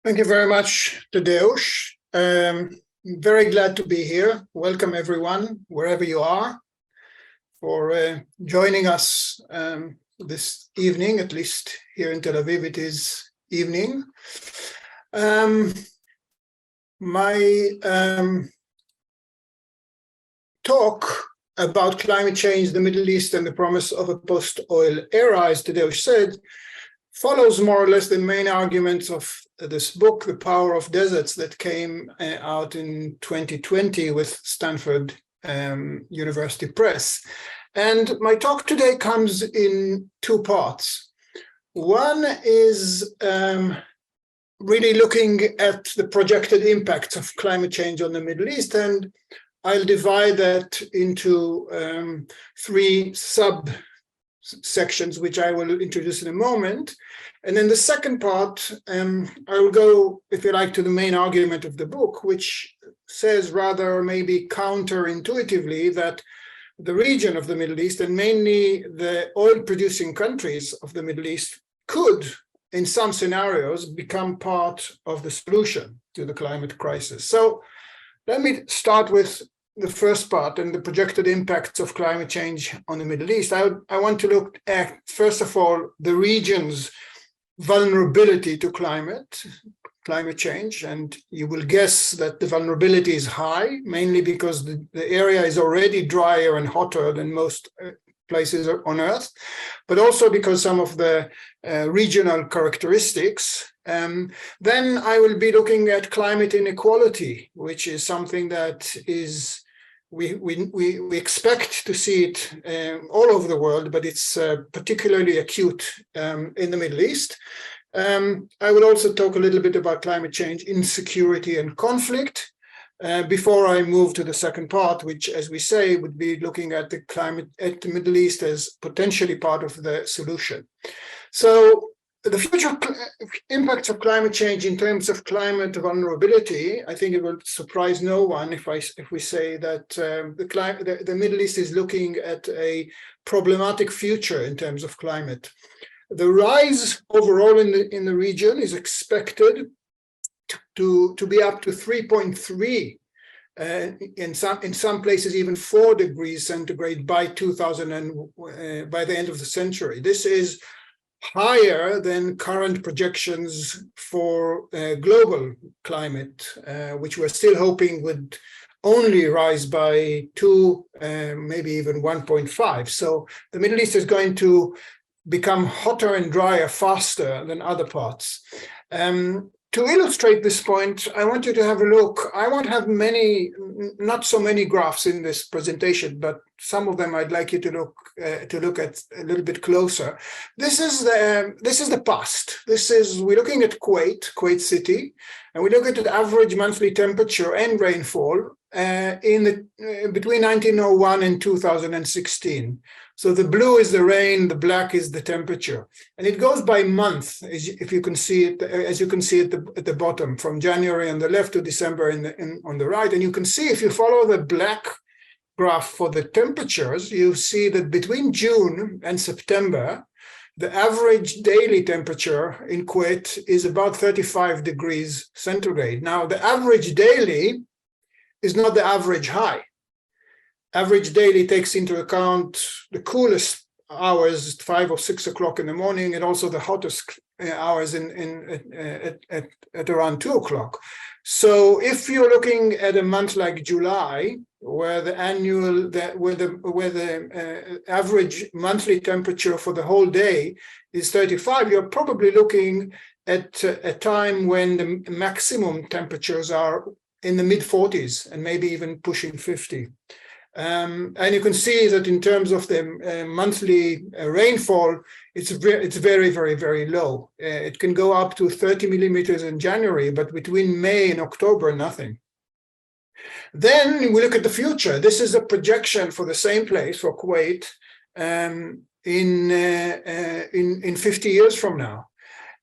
Thank you very much, Tadeusz. Very glad to be here. Welcome everyone, wherever you are, for joining us this evening, at least here in Tel Aviv it is evening. My talk about climate change, the Middle East, and the promise of a post-oil era, as Tadeusz said, follows more or less the main arguments of this book, The Power of Deserts, that came out in 2020 with Stanford University Press. And my talk today comes in two parts. One is really looking at the projected impacts of climate change on the Middle East, and I'll divide that into three subsections, which I will introduce in a moment. And then the second part, I will go, if you like, to the main argument of the book, which says rather maybe counterintuitively that the region of the Middle East, and mainly the oil-producing countries of the Middle East, could, in some scenarios, become part of the solution to the climate crisis. So let me start with the first part and the projected impacts of climate change on the Middle East. I want to look at, first of all, the region's vulnerability to climate change. And you will guess that the vulnerability is high, mainly because the area is already drier and hotter than most places on Earth, but also because some of the regional characteristics. Then I will be looking at climate inequality, which is something that is we expect to see it all over the world, but it's particularly acute in the Middle East. I will also talk a little bit about climate change, insecurity, and conflict before I move to the second part, which, as we say, would be looking at the climate at the Middle East as potentially part of the solution. So the future impacts of climate change in terms of climate vulnerability, I think it will surprise no one if we say that the Middle East is looking at a problematic future in terms of climate. The rise overall in the region is expected to be up to 3.3, in some places even 4 degrees centigrade by by the end of the century. This is higher than current projections for global climate, which we're still hoping would only rise by 2, maybe even 1.5. So the Middle East is going to become hotter and drier faster than other parts. To illustrate this point, I want you to have a look. I won't have not so many graphs in this presentation, but some of them I'd like you to look at a little bit closer. This is the past. We're looking at Kuwait City, and we look at the average monthly temperature and rainfall between 1901 and 2016. So the blue is the rain, the black is the temperature, and it goes by month, as you can see it at the bottom, from January on the left to December on the right. And you can see, if you follow the black graph for the temperatures, you see that between June and September, the average daily temperature in Kuwait is about 35 degrees centigrade. Now, the average daily is not the average high. Average daily takes into account the coolest hours, 5 or 6 o'clock in the morning, and also the hottest hours at around 2 o'clock. So if you're looking at a month like July, where the average monthly temperature for the whole day is 35, you're probably looking at a time when the maximum temperatures are in the mid-40s and maybe even pushing 50. And you can see that in terms of the monthly rainfall, it's very, very, very low. It can go up to 30 millimeters in January, but between May and October, nothing. Then we look at the future. This is a projection for the same place, for Kuwait, in 50 years from now.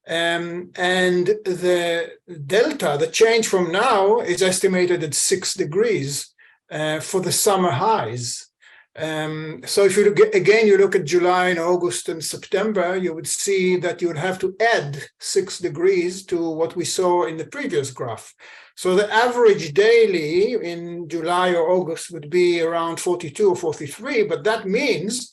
And the delta, the change from now, is estimated at 6 degrees for the summer highs. So if you look at July and August and September, you would see that you would have to add 6 degrees to what we saw in the previous graph. So the average daily in July or August would be around 42 or 43, but that means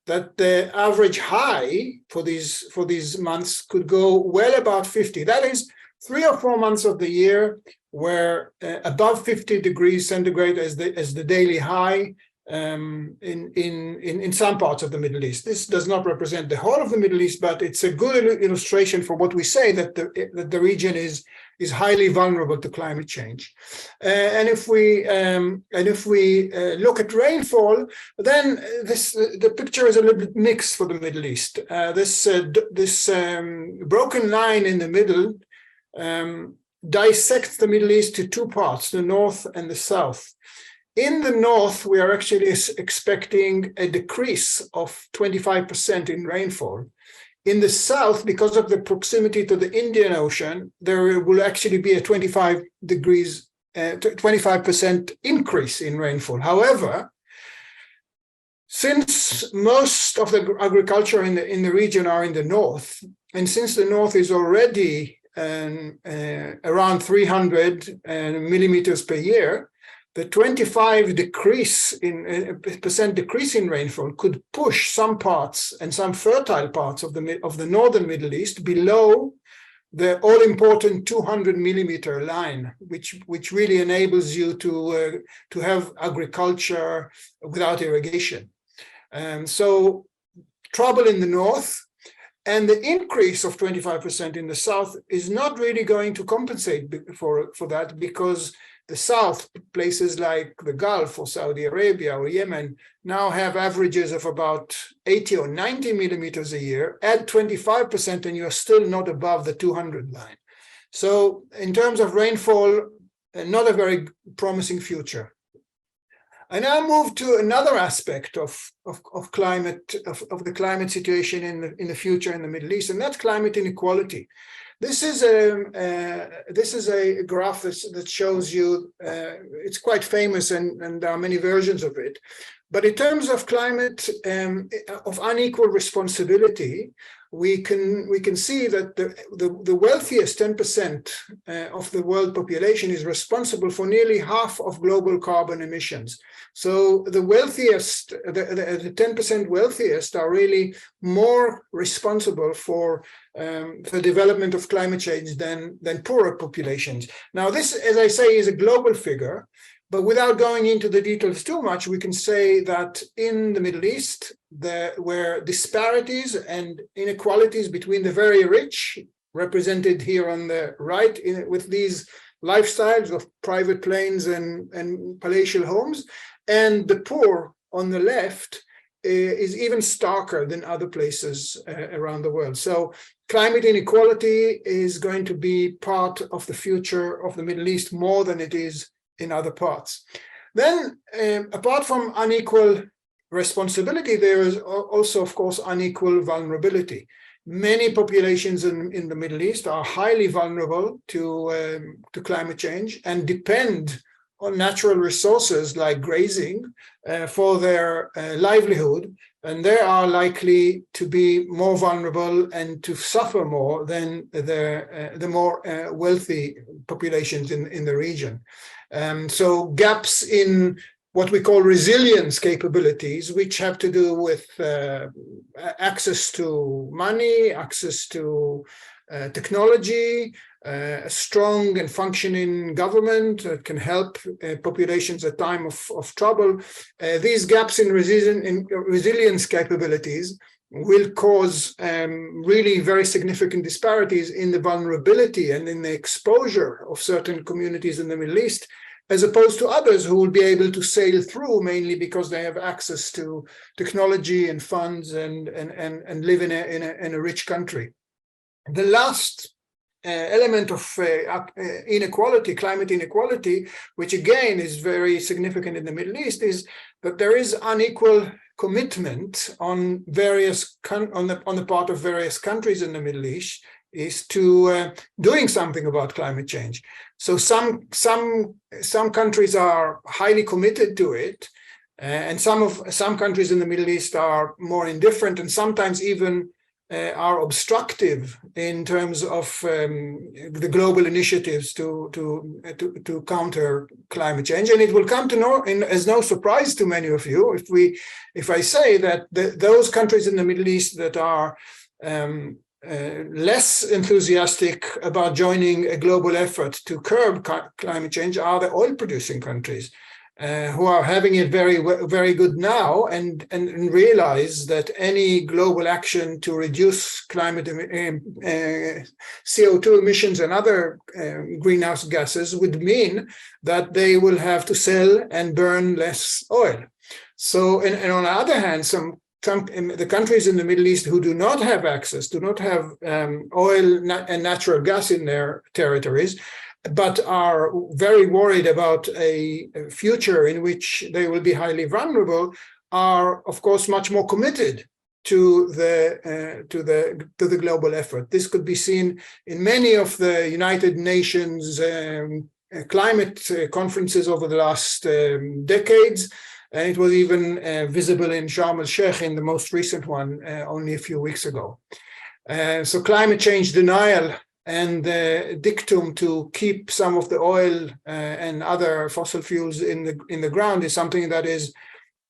that the average high for these months could go well above 50. That is 3 or 4 months of the year where above 50 degrees centigrade as the daily high in some parts of the Middle East. This does not represent the whole of the Middle East, but it's a good illustration for what we say, that the region is highly vulnerable to climate change. And if we look at rainfall, then the picture is a little bit mixed for the Middle East. This broken line in the middle dissects the Middle East to 2 parts, the north and the south. In the north, we are actually expecting a decrease of 25% in rainfall. In the south, because of the proximity to the Indian Ocean, there will actually be a 25% increase in rainfall. However, since most of the agriculture in the region are in the north, and since the north is already around 300 millimeters per year, the 25% decrease in rainfall could push some parts and some fertile parts of the northern Middle East below the all-important 200 millimeter line, which really enables you to have agriculture without irrigation. So trouble in the north, and the increase of 25% in the south is not really going to compensate for that, because the south, places like the Gulf or Saudi Arabia or Yemen, now have averages of about 80 or 90 millimeters a year. Add 25% and you're still not above the 200 line. So in terms of rainfall, not a very promising future. I now move to another aspect of the climate situation in the future in the Middle East, and that's climate inequality. This is a graph that shows you, it's quite famous, and there are many versions of it. But in terms of climate, of unequal responsibility, we can see that the wealthiest 10% of the world population is responsible for nearly half of global carbon emissions. So the wealthiest, the 10% wealthiest are really more responsible for the development of climate change than poorer populations. Now, this, as I say, is a global figure. But without going into the details too much, we can say that in the Middle East, where disparities and inequalities between the very rich, represented here on the right with these lifestyles of private planes and palatial homes, and the poor on the left, is even starker than other places around the world. So climate inequality is going to be part of the future of the Middle East more than it is in other parts. Then, apart from unequal responsibility, there is also, of course, unequal vulnerability. Many populations in the Middle East are highly vulnerable to climate change and depend on natural resources like grazing for their livelihood, and they are likely to be more vulnerable and to suffer more than the more wealthy populations in the region. So gaps in what we call resilience capabilities, which have to do with access to money, access to technology, a strong and functioning government that can help populations at time of trouble. These gaps in resilience capabilities will cause really very significant disparities in the vulnerability and in the exposure of certain communities in the Middle East, as opposed to others who will be able to sail through, mainly because they have access to technology and funds and live in a rich country. The last element of inequality, climate inequality, which again is very significant in the Middle East, is that there is unequal commitment on the part of various countries in the Middle East is to doing something about climate change. So some countries are highly committed to it, And some countries in the Middle East are more indifferent and sometimes even are obstructive in terms of the global initiatives to counter climate change. And it will come to as no surprise to many of you if I say that those countries in the Middle East that are less enthusiastic about joining a global effort to curb climate change are the oil-producing countries. Who are having it very, very good now and realize that any global action to reduce climate CO2 emissions and other greenhouse gases would mean that they will have to sell and burn less oil. So, and on the other hand, the countries in the Middle East who do not have access, do not have oil and natural gas in their territories, but are very worried about a future in which they will be highly vulnerable, are of course much more committed to the global effort. This could be seen in many of the United Nations climate conferences over the last decades, and it was even visible in Sharm el-Sheikh in the most recent one only a few weeks ago. So climate change denial and the dictum to keep some of the oil and other fossil fuels in the ground is something that is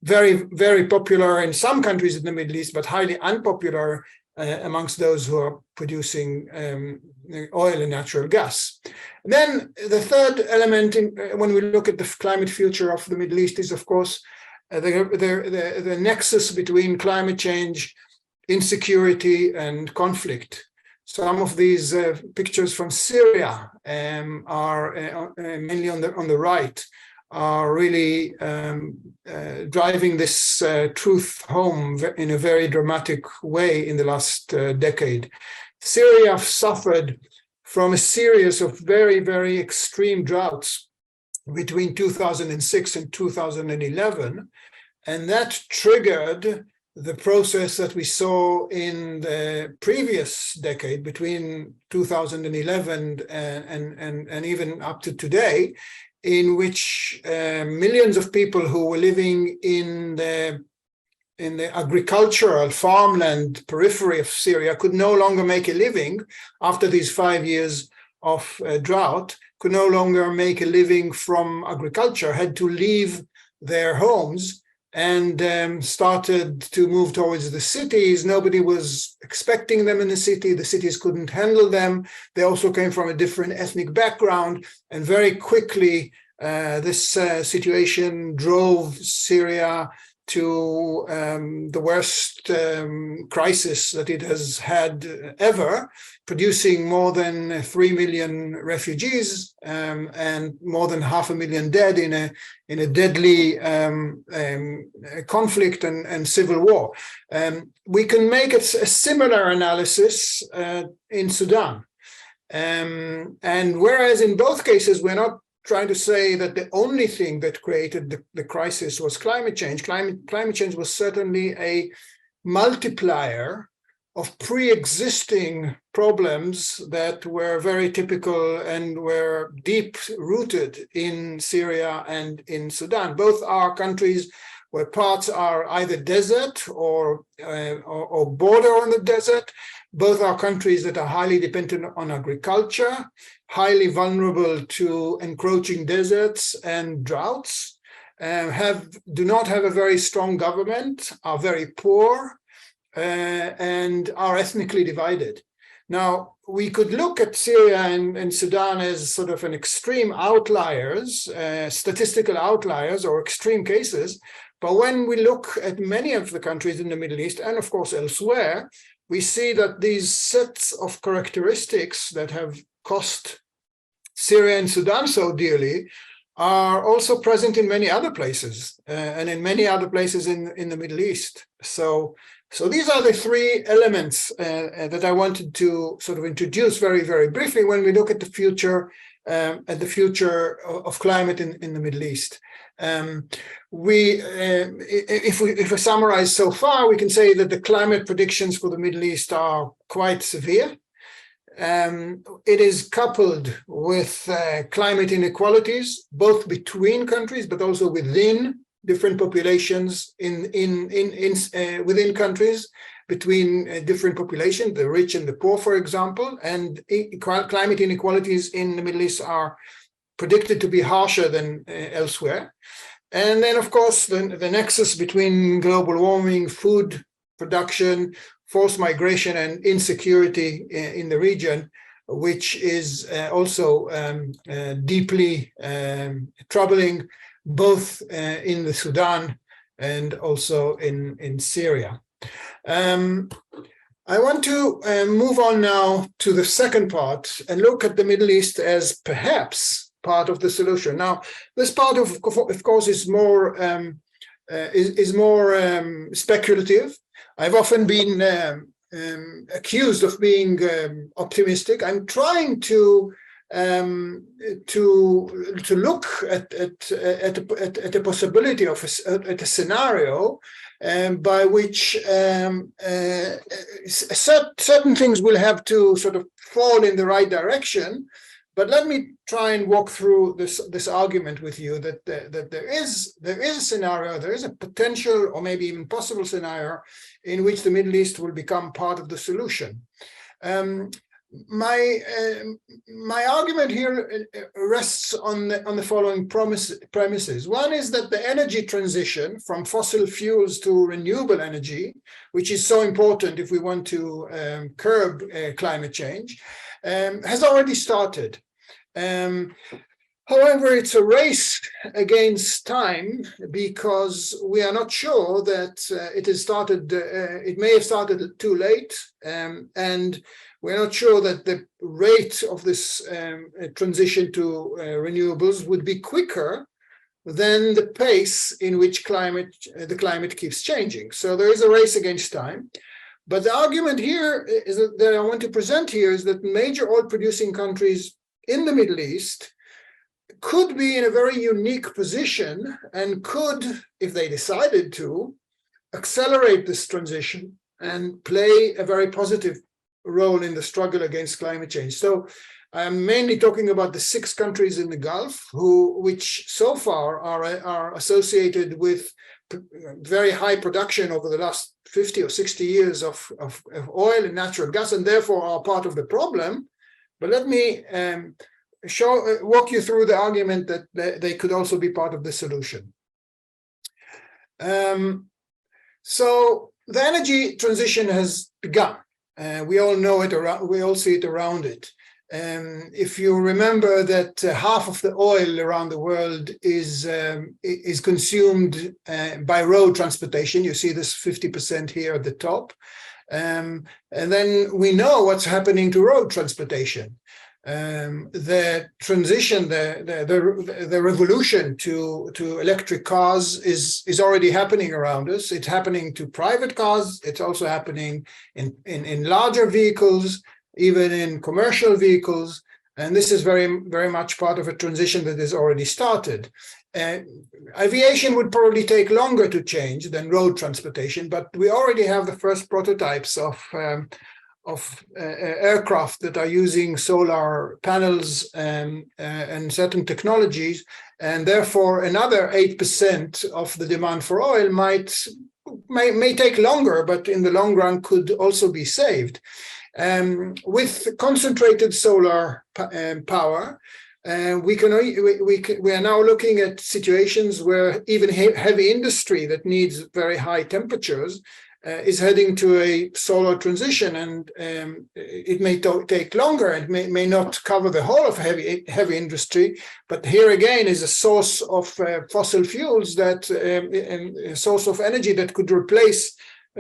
very, very popular in some countries in the Middle East, but highly unpopular amongst those who are producing oil and natural gas. And then the third element when we look at the climate future of the Middle East is, of course, the nexus between climate change, insecurity, and conflict. Some of these pictures from Syria are mainly on the right, are really driving this truth home in a very dramatic way in the last decade. Syria suffered from a series of very, very extreme droughts between 2006 and 2011, and that triggered the process that we saw in the previous decade between 2011 and even up to today, in which millions of people who were living in the agricultural farmland periphery of Syria could no longer make a living after these 5 years of drought, could no longer make a living from agriculture, had to leave their homes and started to move towards the cities. Nobody was expecting them in the city. The cities couldn't handle them. They also came from a different ethnic background. And very quickly, this situation drove Syria to the worst crisis that it has had ever, producing more than 3 million refugees and more than 500,000 dead in a deadly conflict and civil war. We can make a similar analysis in Sudan. And whereas in both cases, we're not trying to say that the only thing that created the crisis was climate change. Climate change was certainly a multiplier of pre-existing problems that were very typical and were deep-rooted in Syria and in Sudan. Both are countries where parts are either desert or border on the desert. Both are countries that are highly dependent on agriculture, highly vulnerable to encroaching deserts and droughts, do not have a very strong government, are very poor, and are ethnically divided. Now, we could look at Syria and Sudan as sort of an extreme outliers, statistical outliers or extreme cases, but when we look at many of the countries in the Middle East, and of course elsewhere, we see that these sets of characteristics that have cost Syria and Sudan so dearly are also present in many other places and in many other places in the Middle East. So these are the three elements that I wanted to sort of introduce very, very briefly when we look at the future of climate in the Middle East. If we summarize so far, we can say that the climate predictions for the Middle East are quite severe. It is coupled with climate inequalities, both between countries, but also within different populations within countries, between different populations, the rich and the poor, for example, and climate inequalities in the Middle East are predicted to be harsher than elsewhere. And then, of course, the nexus between global warming, food production, forced migration, and insecurity in the region, which is also deeply troubling, both in the Sudan and also in Syria. I want to move on now to the second part and look at the Middle East as perhaps part of the solution. Now, this part, of course, is more speculative. I've often been accused of being optimistic. I'm trying to look at the possibility of a scenario by which certain things will have to sort of fall in the right direction. But let me try and walk through this argument with you that there is a scenario, there is a potential or maybe even possible scenario in which the Middle East will become part of the solution. My argument here rests on the following premises. One is that the energy transition from fossil fuels to renewable energy, which is so important if we want to curb climate change, has already started. However, it's a race against time because we are not sure that it has started. It may have started too late, and we're not sure that the rate of this transition to renewables would be quicker than the pace in which the climate keeps changing. So there is a race against time. But the argument here is that I want to present here is that major oil-producing countries in the Middle East could be in a very unique position and could, if they decided to, accelerate this transition and play a very positive role in the struggle against climate change. So I'm mainly talking about the 6 countries in the Gulf, which so far are associated with very high production over the last 50 or 60 years of oil and natural gas, and therefore are part of the problem. But let me walk you through the argument that they could also be part of the solution. So the energy transition has begun. We all know it around. We all see it around it. If you remember that half of the oil around the world is consumed by road transportation, you see this 50% here at the top, and then we know what's happening to road transportation. The transition, the revolution to electric cars is already happening around us. It's happening to private cars. It's also happening in larger vehicles, even in commercial vehicles. And this is very, very much part of a transition that has already started. Aviation would probably take longer to change than road transportation, but we already have the first prototypes of aircraft that are using solar panels and certain technologies, and therefore another 8% of the demand for oil may take longer, but in the long run could also be saved. With concentrated solar power, we are now looking at situations where even heavy industry that needs very high temperatures is heading to a solar transition, and it may take longer and may not cover the whole of heavy industry. But here again is a source of fossil fuels, that a source of energy that could replace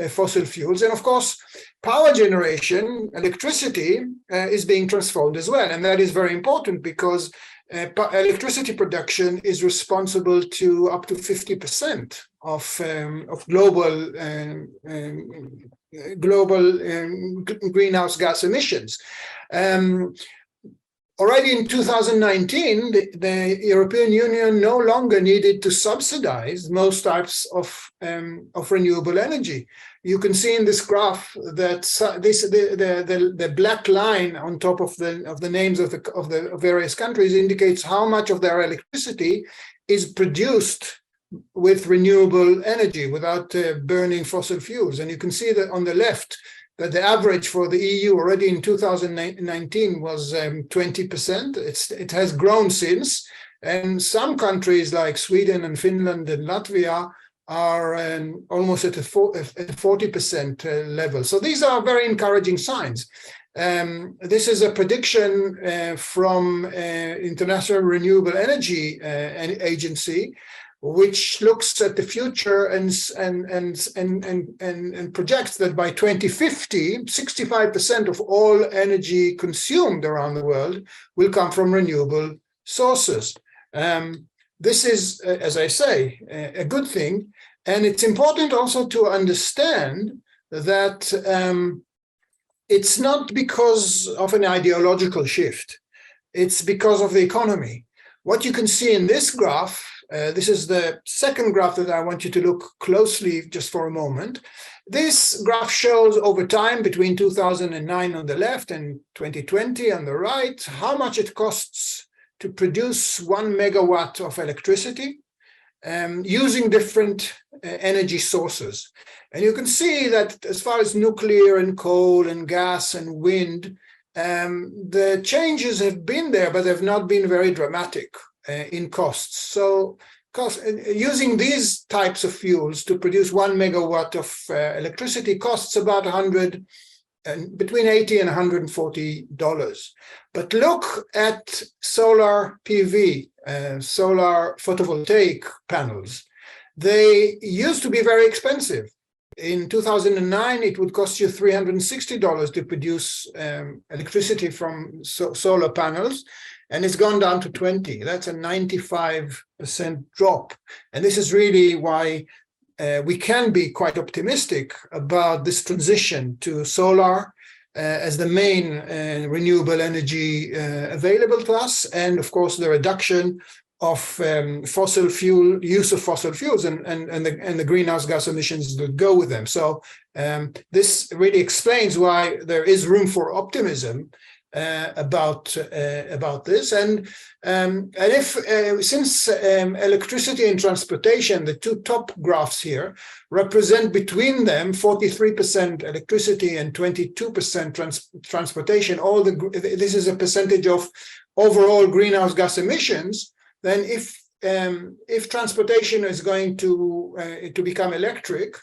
fossil fuels. And of course, power generation, electricity, is being transformed as well, and that is very important because electricity production is responsible to up to 50% of global greenhouse gas emissions. Already in 2019, the European Union no longer needed to subsidize most types of renewable energy. You can see in this graph that the black line on top of the names of the various countries indicates how much of their electricity is produced with renewable energy without burning fossil fuels. And you can see that on the left, that the average for the EU already in 2019 was 20%. It has grown since, and some countries like Sweden and Finland and Latvia are almost at a 40% level. So these are very encouraging signs. This is a prediction from International Renewable Energy Agency, which looks at the future and projects that by 2050, 65% of all energy consumed around the world will come from renewable sources. This is, as I say, a good thing. And it's important also to understand that it's not because of an ideological shift. It's because of the economy. What you can see in this graph, this is the second graph that I want you to look closely just for a moment. This graph shows over time between 2009 on the left and 2020 on the right, how much it costs to produce 1 megawatt of electricity using different energy sources. And you can see that as far as nuclear and coal and gas and wind, the changes have been there, but they've not been very dramatic in costs. So using these types of fuels to produce 1 megawatt of electricity costs about between $80 and $140. But look at solar PV, solar photovoltaic panels. They used to be very expensive. In 2009, it would cost you $360 to produce electricity from solar panels, and it's gone down to 20. That's a 95% drop. And this is really why we can be quite optimistic about this transition to solar as the main renewable energy available to us, and of course the reduction of fossil fuel use of fossil fuels and the greenhouse gas emissions that go with them. So this really explains why there is room for optimism about this. And if since electricity and transportation, the two top graphs here represent between them 43% electricity and 22% transportation. This is a percentage of overall greenhouse gas emissions. Then if transportation is going to become electric,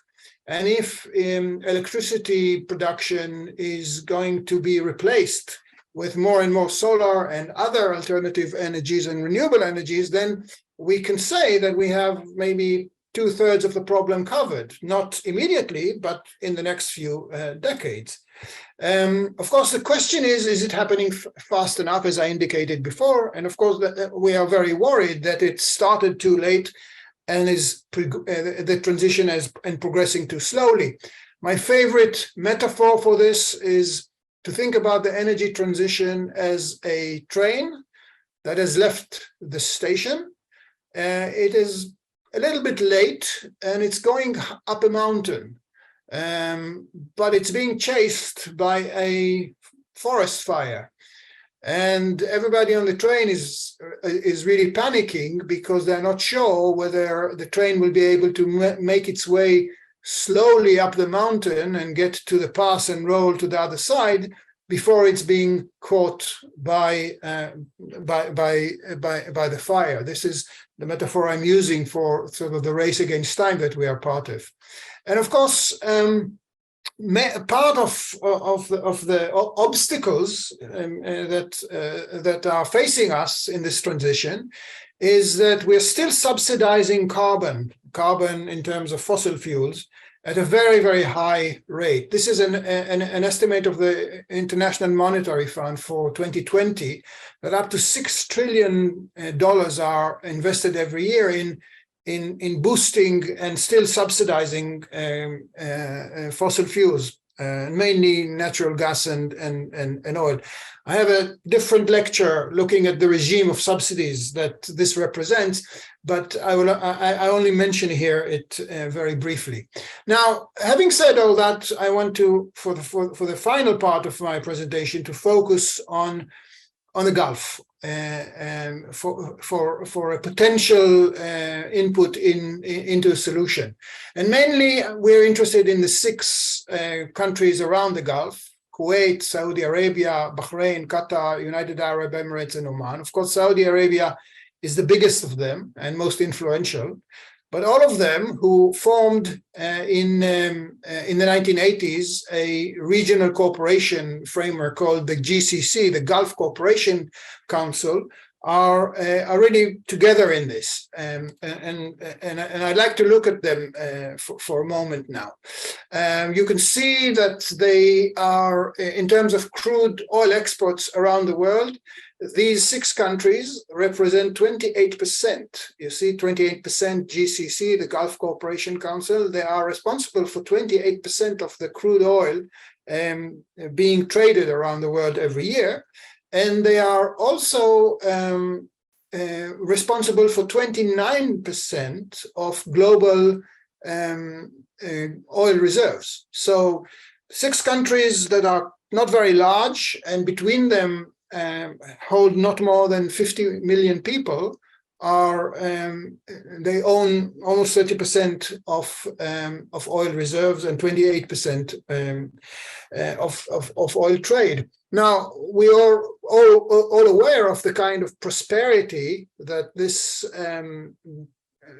and if electricity production is going to be replaced with more and more solar and other alternative energies and renewable energies, then we can say that we have maybe 2/3 of the problem covered, not immediately, but in the next few decades. Of course, the question is it happening fast enough, as I indicated before? And of course, we are very worried that it started too late and the transition is progressing too slowly. My favorite metaphor for this is to think about the energy transition as a train that has left the station. It is a little bit late and it's going up a mountain. But it's being chased by a forest fire, and everybody on the train is really panicking because they're not sure whether the train will be able to make its way slowly up the mountain and get to the pass and roll to the other side before it's being caught by the fire. This is the metaphor I'm using for sort of the race against time that we are part of. And of course, part of the obstacles that are facing us in this transition is that we're still subsidizing carbon in terms of fossil fuels at a very, very high rate. This is an estimate of the International Monetary Fund for 2020, that up to $6 trillion are invested every year in boosting and still subsidizing fossil fuels, mainly natural gas and oil. I have a different lecture looking at the regime of subsidies that this represents, but I only mention here it very briefly. Now, having said all that, I want to, for the final part of my presentation, to focus on the Gulf for a potential input into a solution. And mainly we're interested in the 6 countries around the Gulf: Kuwait, Saudi Arabia, Bahrain, Qatar, United Arab Emirates, and Oman. Of course, Saudi Arabia is the biggest of them and most influential, but all of them who formed in the 1980s a regional cooperation framework called the GCC, the Gulf Cooperation Council, are really together in this, and I'd like to look at them for a moment now. You can see that they are, in terms of crude oil exports around the world, these 6 countries represent 28%. You see, 28% GCC, the Gulf Cooperation Council. They are responsible for 28% of the crude oil being traded around the world every year. And they are also responsible for 29% of global oil reserves. So 6 countries that are not very large, and between them hold not more than 50 million people, they own almost 30% of oil reserves and 28% of oil trade. Now, we are all aware of the kind of prosperity that this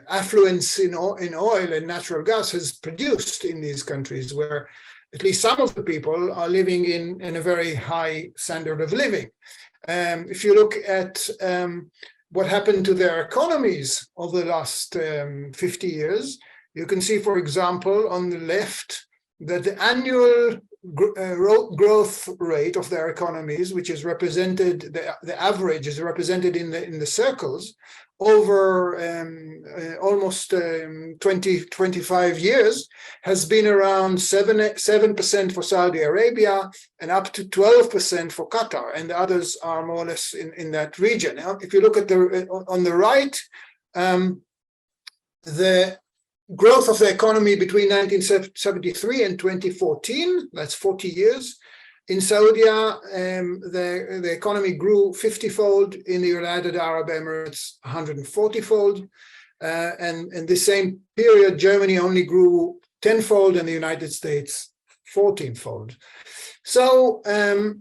affluence in oil and natural gas has produced in these countries, where at least some of the people are living in a very high standard of living. If you look at what happened to their economies over the last 50 years, you can see, for example, on the left, that the annual growth rate of their economies, which is represented, the average is represented in the circles, over almost 25 years, has been around 7% for Saudi Arabia and up to 12% for Qatar, and the others are more or less in that region. Now, if you look at on the right, the growth of the economy between 1973 and 2014, that's 40 years. In Saudi, the economy grew 50-fold. In the United Arab Emirates, 140-fold. And in the same period, Germany only grew 10-fold, and the United States 14-fold. So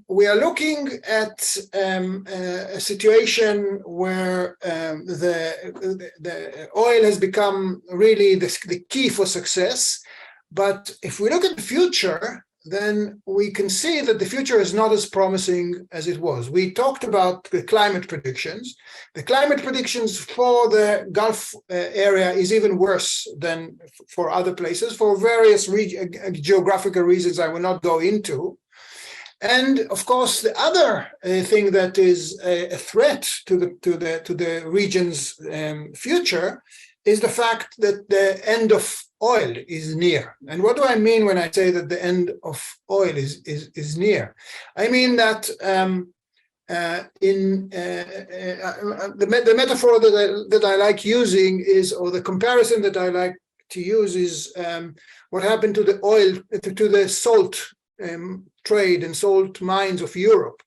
we are looking at a situation where the oil has become really the key for success. But if we look at the future, then we can see that the future is not as promising as it was. We talked about the climate predictions. The climate predictions for the Gulf area is even worse than for other places for various geographical reasons I will not go into. And of course, the other thing that is a threat to the region's future is the fact that the end of oil is near. And what do I mean when I say that the end of oil is near? I mean that the metaphor that I like using is, or the comparison that I like to use is what happened to the oil, to the salt trade and salt mines of Europe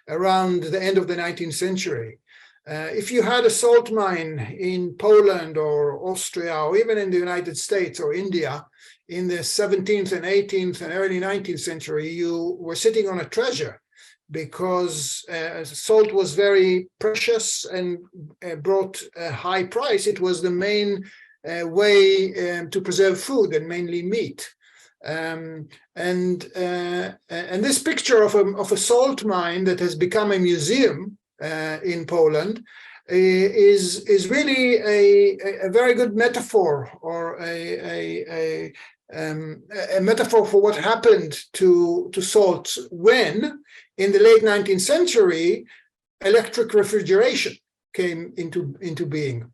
around the end of the 19th century. If you had a salt mine in Poland or Austria or even in the United States or India in the 17th and 18th and early 19th century, you were sitting on a treasure, because salt was very precious and brought a high price. It was the main way to preserve food, and mainly meat. And this picture of a salt mine that has become a museum in Poland is really a very good metaphor, or a metaphor for what happened to salt when, in the late 19th century, electric refrigeration came into being.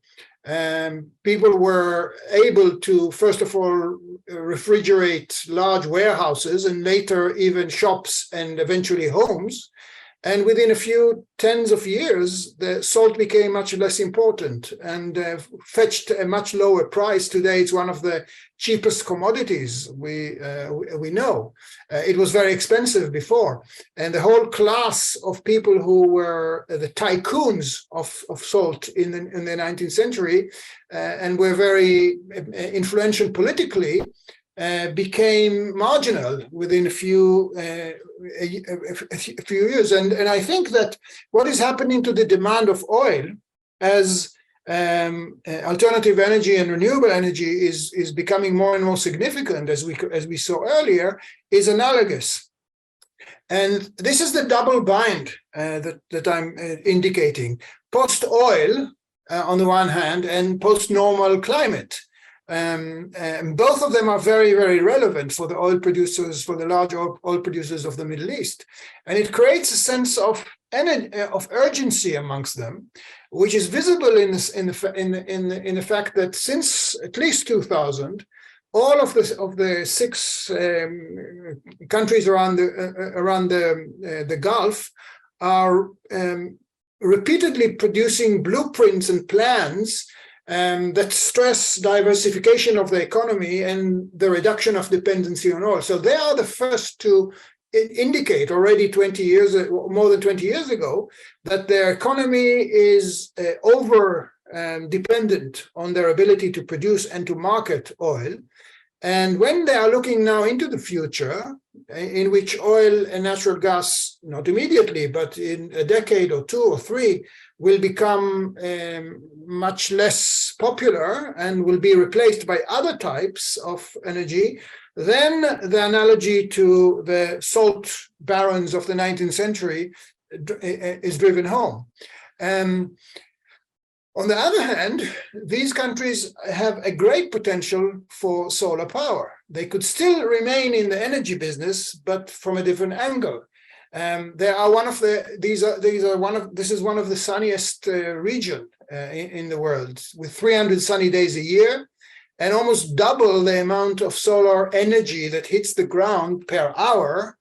People were able to, first of all, refrigerate large warehouses, and later even shops and eventually homes. And within a few tens of years, the salt became much less important and fetched a much lower price. Today, it's one of the cheapest commodities we know. It was very expensive before. And the whole class of people who were the tycoons of salt in the 19th century and were very influential politically, became marginal within a few years. And I think that what is happening to the demand of oil as alternative energy and renewable energy is becoming more and more significant, as we saw earlier, is analogous. And this is the double bind that I'm indicating. Post-oil on the one hand and post-normal climate. Both of them are very, very relevant for the oil producers, for the large oil producers of the Middle East. And it creates a sense of urgency amongst them, which is visible in the fact that since at least 2000, all of the six countries around the Gulf are repeatedly producing blueprints and plans that stress diversification of the economy and the reduction of dependency on oil. So they are the first to indicate already more than 20 years ago, that their economy is over dependent on their ability to produce and to market oil. And when they are looking now into the future, in which oil and natural gas, not immediately, but in a decade or two or three, will become much less popular and will be replaced by other types of energy, then the analogy to the salt barons of the 19th century is driven home. On the other hand, these countries have a great potential for solar power. They could still remain in the energy business, but from a different angle. This is one of the sunniest region in the world, with 300 sunny days a year, and almost double the amount of solar energy that hits the ground per hour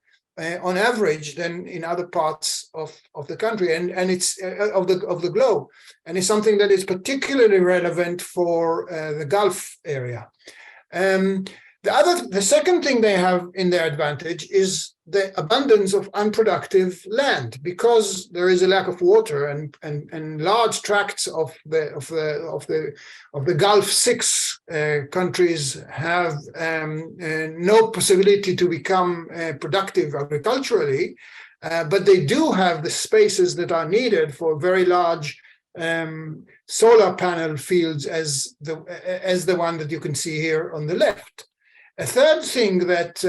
on average than in other parts of the country and it's of the globe, and it's something that is particularly relevant for the Gulf area. The second thing they have in their advantage is the abundance of unproductive land, because there is a lack of water and large tracts of the Gulf 6 countries have no possibility to become productive agriculturally, but they do have the spaces that are needed for very large solar panel fields as the one that you can see here on the left. A third thing that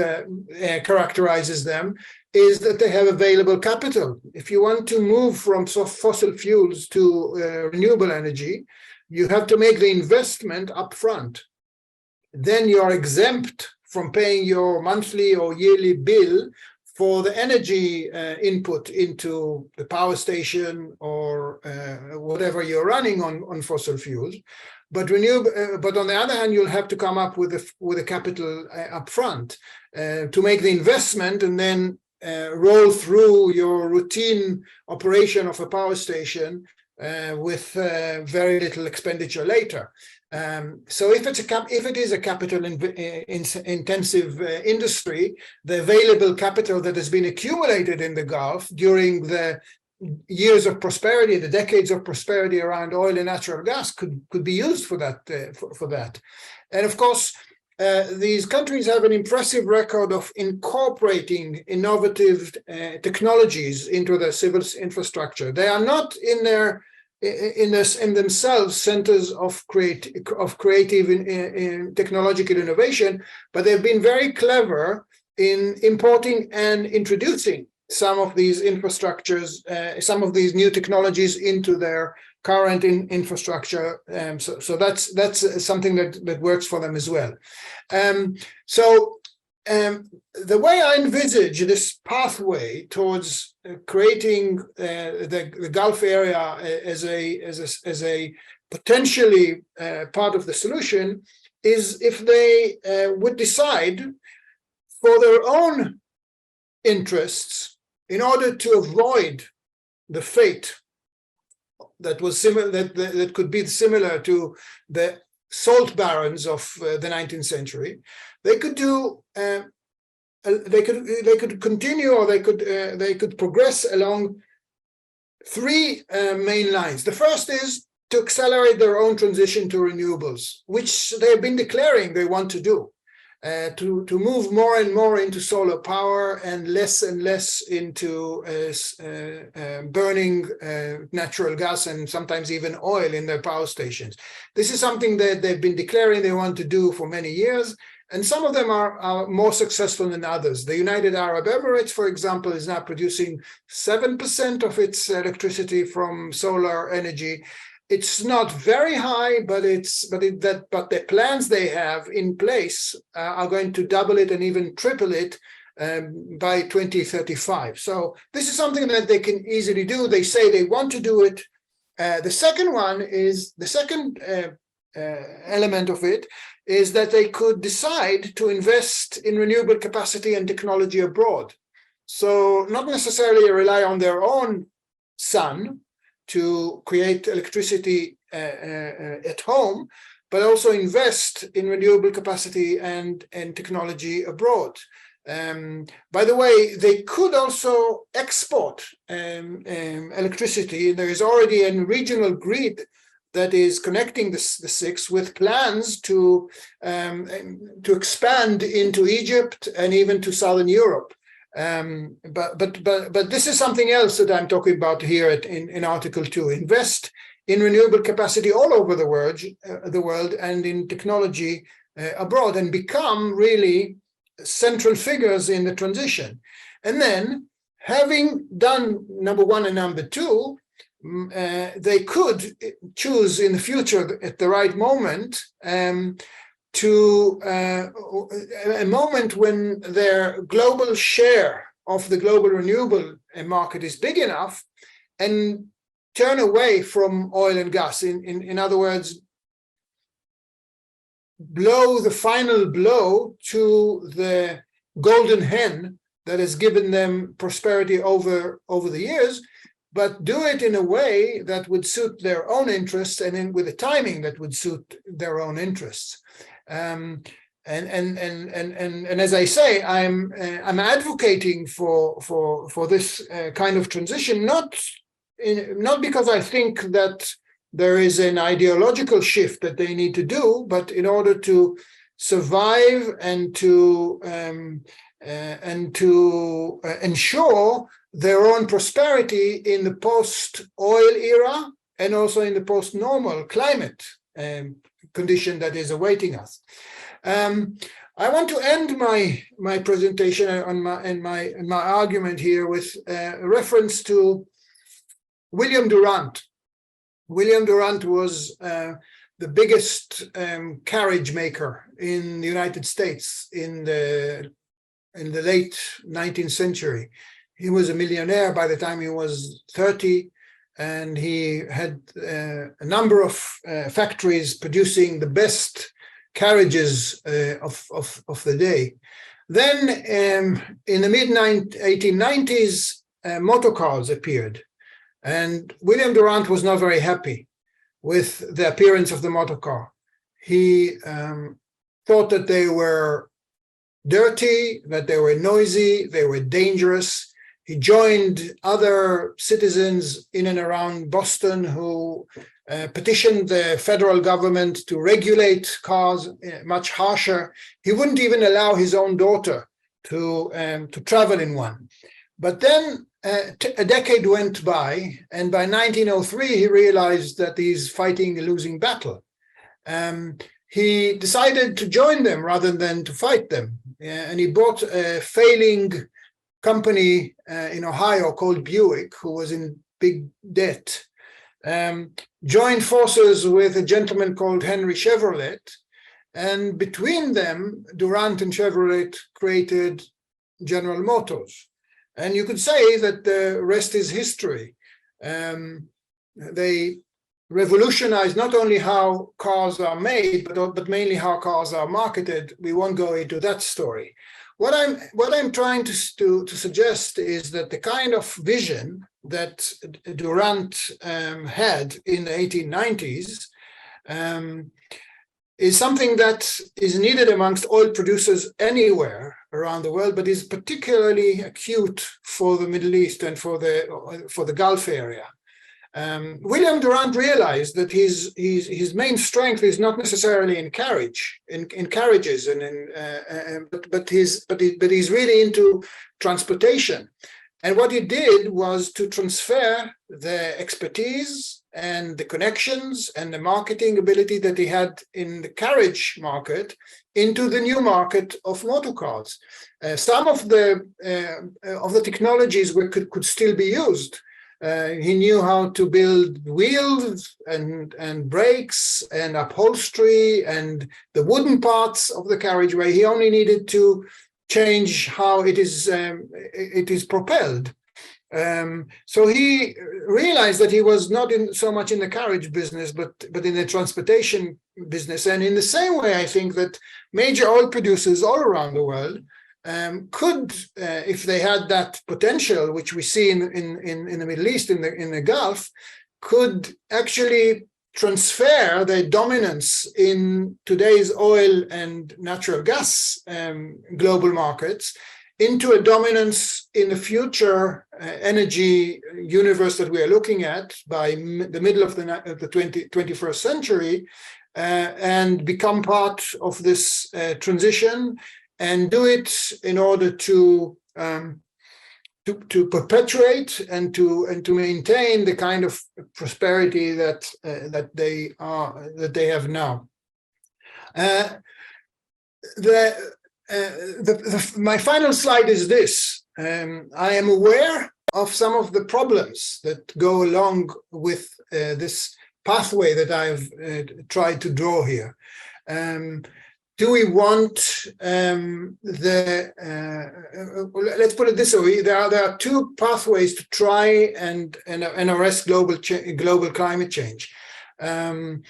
characterizes them is that they have available capital. If you want to move from fossil fuels to renewable energy, you have to make the investment upfront. Then you are exempt from paying your monthly or yearly bill for the energy input into the power station or whatever you're running on fossil fuels. But on the other hand, you'll have to come up with a capital upfront to make the investment and then roll through your routine operation of a power station with very little expenditure later. So if it is a capital intensive industry, the available capital that has been accumulated in the Gulf during the years of prosperity, the decades of prosperity around oil and natural gas could be used for that. And of course, these countries have an impressive record of incorporating innovative technologies into their civil infrastructure. They are not in themselves centers of creative in technological innovation, but they've been very clever in importing and introducing some of these infrastructures, some of these new technologies into their current infrastructure. So that's something that works for them as well. The way I envisage this pathway towards creating the Gulf area as a potentially part of the solution is if they would decide for their own interests in order to avoid the fate that was similar, that could be similar to the salt barons of the 19th century, they could do. They could continue, or they could progress along three main lines. The first is to accelerate their own transition to renewables, which they have been declaring they want to do, to move more and more into solar power and less into burning natural gas and sometimes even oil in their power stations. This is something that they've been declaring they want to do for many years. And some of them are more successful than others. The United Arab Emirates, for example, is now producing 7% of its electricity from solar energy. It's not very high, but the plans they have in place are going to double it and even triple it by 2035. So this is something that they can easily do. They say they want to do it. The second element of it is that they could decide to invest in renewable capacity and technology abroad. So not necessarily rely on their own sun to create electricity at home, but also invest in renewable capacity and technology abroad. By the way, they could also export electricity. There is already a regional grid that is connecting the six, with plans to expand into Egypt and even to Southern Europe. But this is something else that I'm talking about here in Article 2. Invest in renewable capacity all over the world and in technology abroad, and become really central figures in the transition. And then, having done number one and number two, they could choose in the future at the right moment to a moment when their global share of the global renewable market is big enough, and turn away from oil and gas. In other words, blow the final blow to the golden hen that has given them prosperity over the years, but do it in a way that would suit their own interests, and with a timing that would suit their own interests. And as I say, I'm advocating for this kind of transition, not because I think that there is an ideological shift that they need to do, but in order to survive and to ensure their own prosperity in the post-oil era, and also in the post-normal climate condition that is awaiting us. I want to end my presentation and my argument here with a reference to William Durant. William Durant was the biggest carriage maker in the United States in the late 19th century. He was a millionaire by the time he was 30, and he had a number of factories producing the best carriages of the day. Then in the mid-1890s, motor cars appeared, and William Durant was not very happy with the appearance of the motor car. He thought that they were dirty, that they were noisy, they were dangerous. He joined other citizens in and around Boston who petitioned the federal government to regulate cars much harsher. He wouldn't even allow his own daughter to travel in one. But then a decade went by, and by 1903, he realized that he's fighting a losing battle. He decided to join them rather than to fight them. And he bought a failing company in Ohio called Buick, who was in big debt, joined forces with a gentleman called Henry Chevrolet, and between them, Durant and Chevrolet created General Motors. And you could say that the rest is history. They revolutionized not only how cars are made, but mainly how cars are marketed. We won't go into that story. what I'm trying to suggest is that the kind of vision that Durant had in the 1890s is something that is needed amongst oil producers anywhere around the world, but is particularly acute for the Middle East and for the Gulf area. William Durant realized that his main strength is not necessarily in carriages, but he's really into transportation. And what he did was to transfer the expertise and the connections and the marketing ability that he had in the carriage market into the new market of motor cars. Some of the technologies could still be used. He knew how to build wheels and brakes and upholstery and the wooden parts of the carriageway. He only needed to change how it is propelled. So he realized that he was not so much in the carriage business, but in the transportation business. And in the same way, I think that major oil producers all around the world could, if they had that potential, which we see in the Middle East, in the Gulf, could actually transfer their dominance in today's oil and natural gas global markets into a dominance in the future energy universe that we are looking at by the middle of the 21st century, and become part of this transition, and do it in order to perpetuate and to maintain the kind of prosperity that they have now. My final slide is this. I am aware of some of the problems that go along with this pathway that I've tried to draw here. Do we want let's put it this way, there are two pathways to try and arrest global climate change. On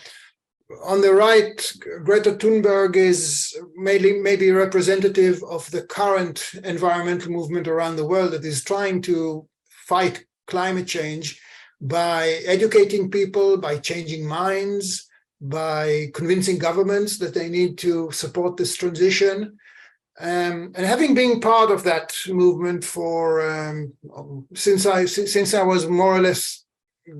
the right, Greta Thunberg is maybe representative of the current environmental movement around the world that is trying to fight climate change by educating people, by changing minds, by convincing governments that they need to support this transition. And having been part of that movement for since I was more or less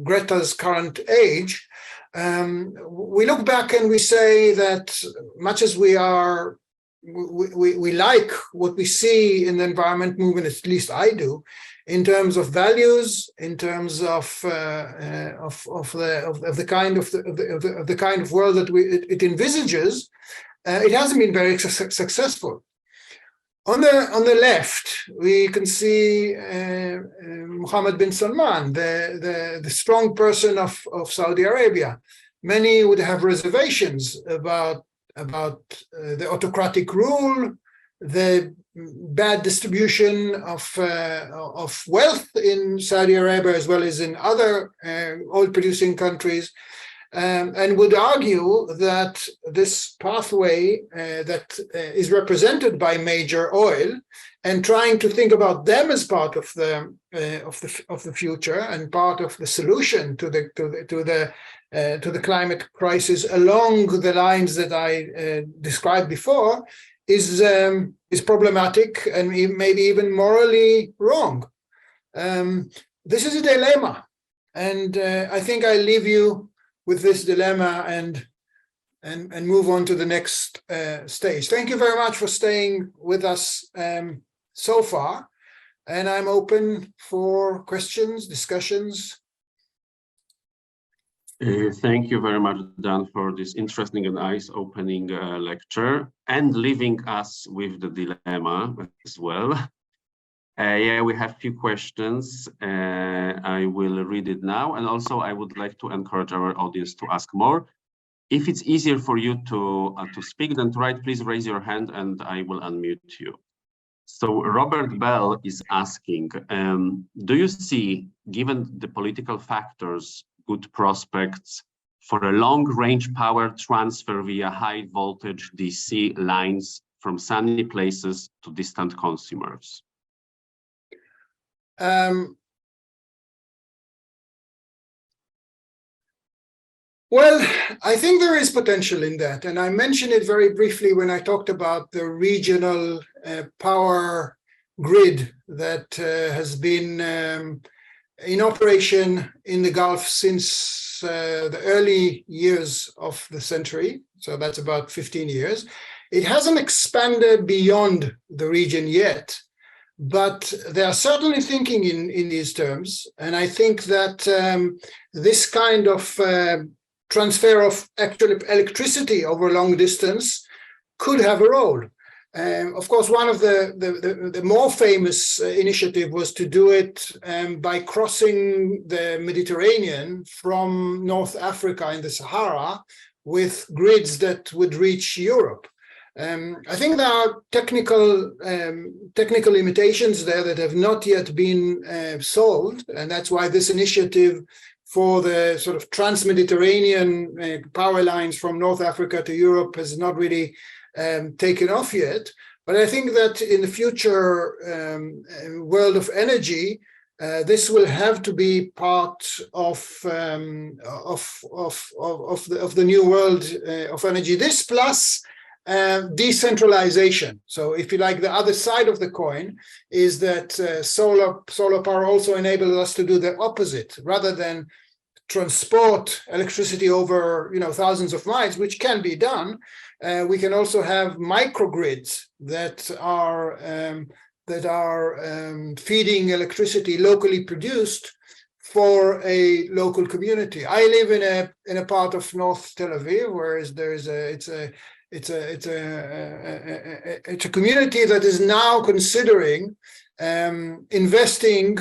Greta's current age, we look back and we say that much as we like what we see in the environment movement, at least I do, in terms of values, in terms of the kind of world that it envisages, it hasn't been very successful. On the left, we can see Mohammed bin Salman, the strong person of Saudi Arabia. Many would have reservations about the autocratic rule, the bad distribution of wealth in Saudi Arabia as well as in other oil-producing countries, and would argue that this pathway that is represented by major oil, and trying to think about them as part of the future and part of the solution to the climate crisis along the lines that I described before, is problematic and maybe even morally wrong. This is a dilemma, and I think I leave you with this dilemma and move on to the next stage. Thank you very much for staying with us so far, and I'm open for questions, discussions. Thank you very much, Dan, for this interesting and eyes-opening lecture, and leaving us with the dilemma as well. Yeah, we have a few questions. I will read it now, and also I would like to encourage our audience to ask more. If it's easier for you to speak than to write, please raise your hand and I will unmute you. So Robert Bell is asking, do you see, given the political factors, good prospects for a long-range power transfer via high-voltage DC lines from sunny places to distant consumers? Well, I think there is potential in that, and I mentioned it very briefly when I talked about the regional power grid that has been in operation in the Gulf since the early years of the century, so that's about 15 years. It hasn't expanded beyond the region yet, but they are certainly thinking in these terms, and I think that this kind of transfer of actual electricity over long distance could have a role. Of course, one of the more famous initiative was to do it by crossing the Mediterranean from North Africa in the Sahara with grids that would reach Europe. I think there are technical limitations there that have not yet been solved, and that's why this initiative for the sort of trans-Mediterranean power lines from North Africa to Europe has not really taken off yet. But I think that in the future world of energy, this will have to be part of the new world of energy. This plus decentralization. So if you like, the other side of the coin is that solar power also enables us to do the opposite. Rather than transport electricity over thousands of miles, which can be done, we can also have microgrids that are feeding electricity locally produced for a local community. I live in a part of North Tel Aviv, whereas it's a community that is now considering investing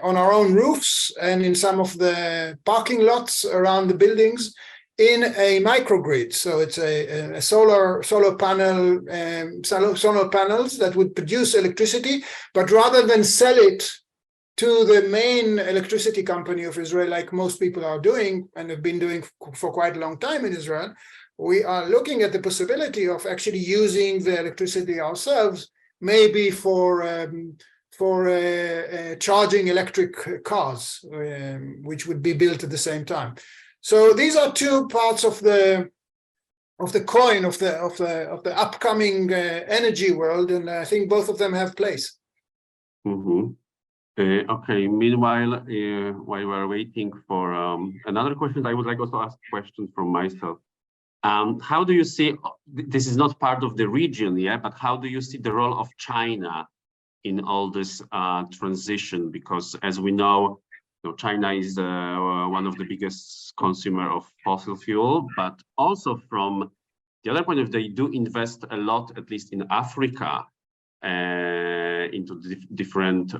on our own roofs and in some of the parking lots around the buildings in a microgrid. So it's a solar panels that would produce electricity, but rather than sell it to the main electricity company of Israel, like most people are doing and have been doing for quite a long time in Israel, we are looking at the possibility of actually using the electricity ourselves, maybe for charging electric cars, which would be built at the same time. So these are two parts of the coin of the upcoming energy world, and I think both of them have place. Mm-hmm. Okay. Meanwhile, while we're waiting for another question, I would like also ask a question from myself. How do you see, this is not part of the region yet, but how do you see the role of China in all this transition? Because as we know, China is one of the biggest consumer of fossil fuel, but also from the other point of view, they do invest a lot, at least in Africa, into different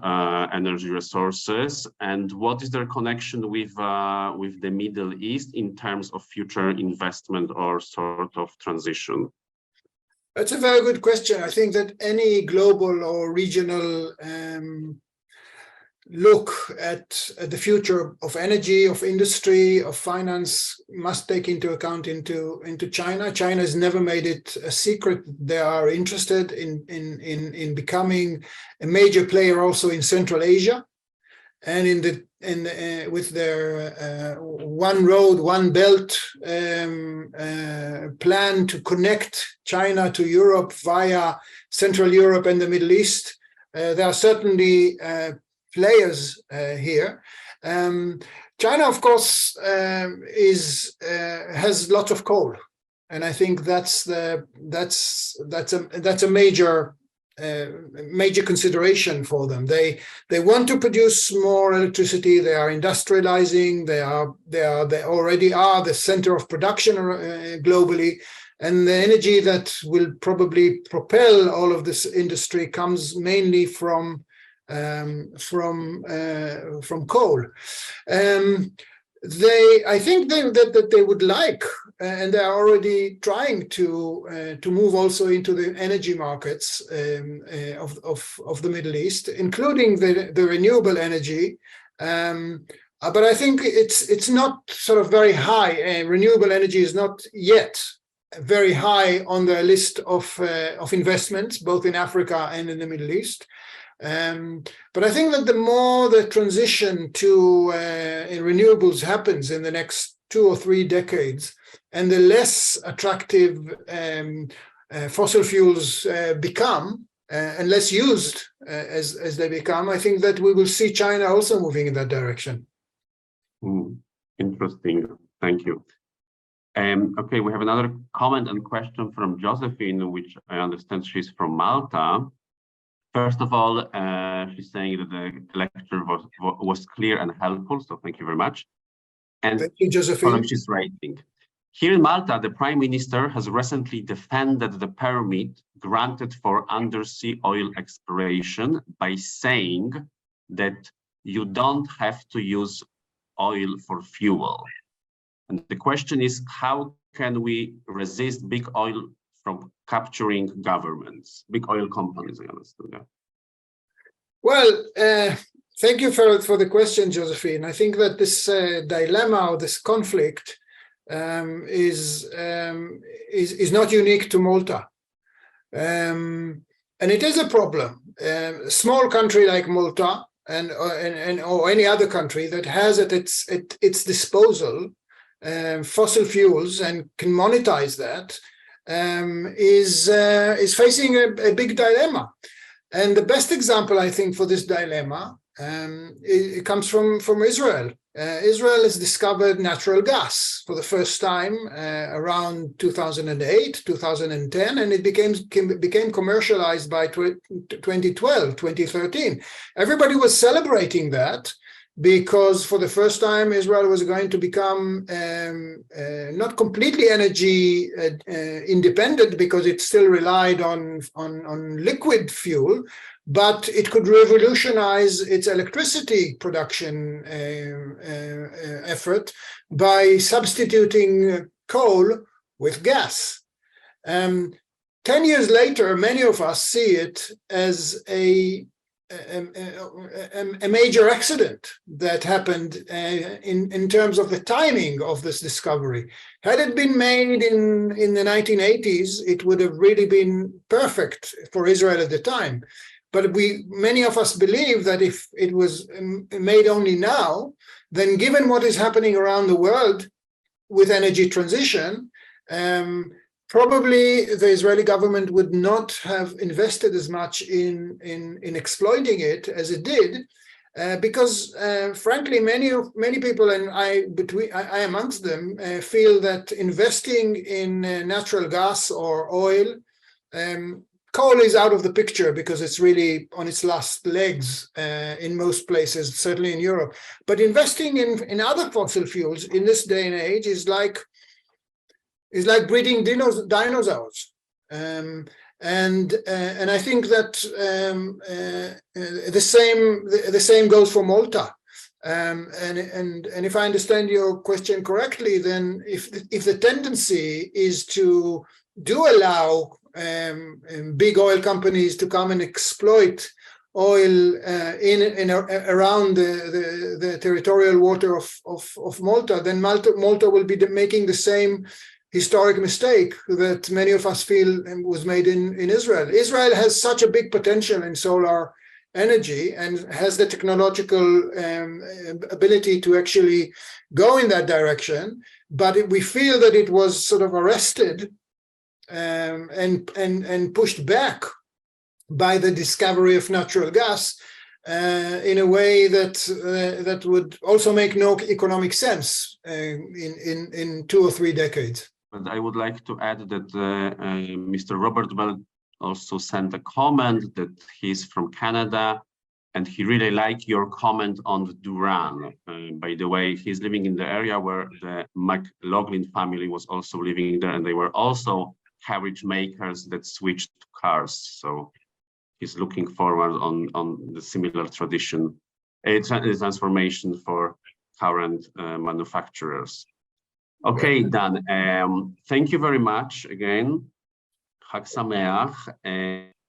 energy resources. And what is their connection with the Middle East in terms of future investment or sort of transition? That's a very good question. I think that any global or regional look at the future of energy, of industry, of finance must take into account into China. China has never made it a secret. They are interested in becoming a major player also in Central Asia, and with their one road, one belt plan to connect China to Europe via Central Europe and the Middle East. There are certainly players here. China, of course, has lots of coal, and I think that's a major consideration for them. They want to produce more electricity. They are industrializing. They already are the center of production globally, and the energy that will probably propel all of this industry comes mainly from coal. I think that they would like, and they are already trying to move also into the energy markets of the Middle East, including the renewable energy. But I think it's not sort of very high. Renewable energy is not yet very high on their list of investments, both in Africa and in the Middle East. But I think that the more the transition to in renewables happens in the next 2 or 3 decades, and the less attractive fossil fuels become and less used as they become, I think that we will see China also moving in that direction. Interesting. Thank you. Okay, we have another comment and question from Josephine, which I understand she's from Malta. First of all, she's saying that the lecture was clear and helpful, so thank you very much. And thank you, Josephine. She's writing, here in Malta, the Prime Minister has recently defended the permit granted for undersea oil exploration by saying that you don't have to use oil for fuel. And the question is, how can we resist big oil from capturing governments, big oil companies, I understand that. Well, thank you for the question, Josephine. I think that this dilemma or this conflict is not unique to Malta. And it is a problem. A small country like Malta or any other country that has at its disposal fossil fuels and can monetize that is facing a big dilemma. And the best example, I think, for this dilemma, it comes from Israel. Israel has discovered natural gas for the first time around 2008, 2010, and it became commercialized by 2012, 2013. Everybody was celebrating that, because for the first time, Israel was going to become not completely energy independent, because it still relied on liquid fuel, but it could revolutionize its electricity production effort by substituting coal with gas. 10 years later, many of us see it as a major accident that happened in terms of the timing of this discovery. Had it been made in the 1980s, it would have really been perfect for Israel at the time. But many of us believe that if it was made only now, then given what is happening around the world with energy transition, probably the Israeli government would not have invested as much in exploiting it as it did, because frankly, many people, and I amongst them, feel that investing in natural gas or oil, coal is out of the picture because it's really on its last legs in most places, certainly in Europe. But investing in other fossil fuels in this day and age is like breeding dinosaurs. And I think that the same goes for Malta. And if I understand your question correctly, then if the tendency is to allow big oil companies to come and exploit oil around the territorial water of Malta, then Malta will be making the same historic mistake that many of us feel was made in Israel. Israel has such a big potential in solar energy and has the technological ability to actually go in that direction, but we feel that it was sort of arrested and pushed back by the discovery of natural gas in a way that would also make no economic sense in 2 or 3 decades. But I would like to add that Mr. Robert Bell also sent a comment that he's from Canada, and he really liked your comment on the Duran. By the way, he's living in the area where the McLaughlin family was also living there, and they were also carriage makers that switched to cars. So he's looking forward on the similar tradition, transformation for current manufacturers. Okay, Dan, thank you very much again. Chag Sameach.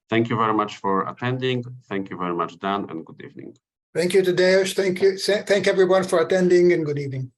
Thank you very much for attending. Thank you very much, Dan, and good evening. Thank you, Tadeusz. Thank everyone for attending, and good evening.